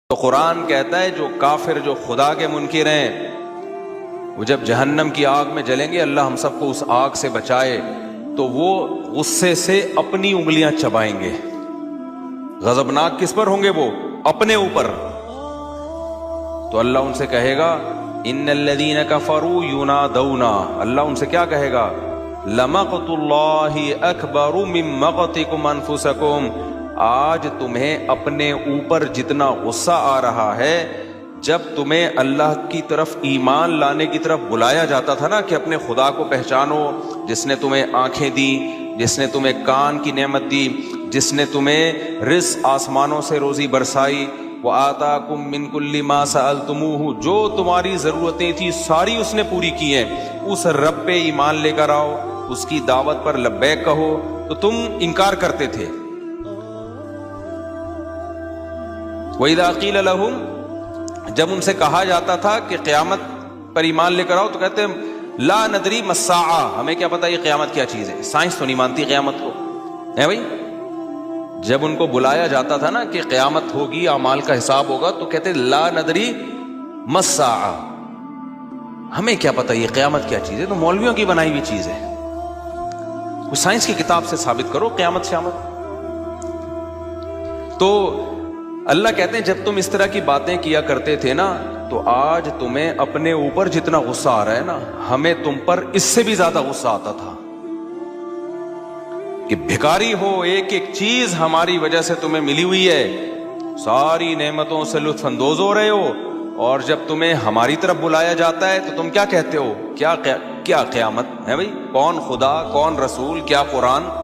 تو قرآن کہتا ہے جو کافر، جو خدا کے منکر ہیں، وہ جب جہنم کی آگ میں جلیں گے، اللہ ہم سب کو اس آگ سے بچائے، تو وہ غصے سے اپنی انگلیاں چبائیں گے۔ غضبناک کس پر ہوں گے؟ وہ اپنے اوپر۔ تو اللہ ان سے کہے گا ان الذین کفروا ینادون، اللہ ان سے کیا کہے گا؟ لمقت اللہ اکبر من مقتکم انفسکم، آج تمہیں اپنے اوپر جتنا غصہ آ رہا ہے، جب تمہیں اللہ کی طرف ایمان لانے کی طرف بلایا جاتا تھا نا کہ اپنے خدا کو پہچانو، جس نے تمہیں آنکھیں دی، جس نے تمہیں کان کی نعمت دی، جس نے تمہیں رزق آسمانوں سے روزی برسائی، وَآتَاكُم مِّن كُلِّ مَا سَأَلْتُمُوهُ، جو تمہاری ضرورتیں تھیں ساری اس نے پوری کی ہیں، اس رب پہ ایمان لے کر آؤ، اس کی دعوت پر لبیک کہو، تو تم انکار کرتے تھے۔ وَإِذَا قِيلَ لَهُمْ، جب ان سے کہا جاتا تھا کہ قیامت پر ایمان لے کر آؤ، تو کہتے ہیں لا ندری ما الساعہ، ہمیں کیا پتا یہ قیامت کیا چیز ہے، سائنس تو نہیں مانتی قیامت کو، ہے بھائی؟ جب ان کو بلایا جاتا تھا نا کہ قیامت ہوگی، اعمال کا حساب ہوگا، تو کہتے لا ندری ما الساعہ، ہمیں کیا پتا یہ قیامت کیا چیز ہے، تو مولویوں کی بنائی ہوئی چیز ہے، کوئی سائنس کی کتاب سے ثابت کرو قیامت شیامت۔ تو اللہ کہتے ہیں جب تم اس طرح کی باتیں کیا کرتے تھے نا، تو آج تمہیں اپنے اوپر جتنا غصہ آ رہا ہے نا، ہمیں تم پر اس سے بھی زیادہ غصہ آتا تھا کہ بھکاری ہو، ایک ایک چیز ہماری وجہ سے تمہیں ملی ہوئی ہے، ساری نعمتوں سے لطف اندوز ہو رہے ہو، اور جب تمہیں ہماری طرف بلایا جاتا ہے تو تم کیا کہتے ہو؟ کیا قیامت ہے بھائی؟ کون خدا، کون رسول، کیا قرآن؟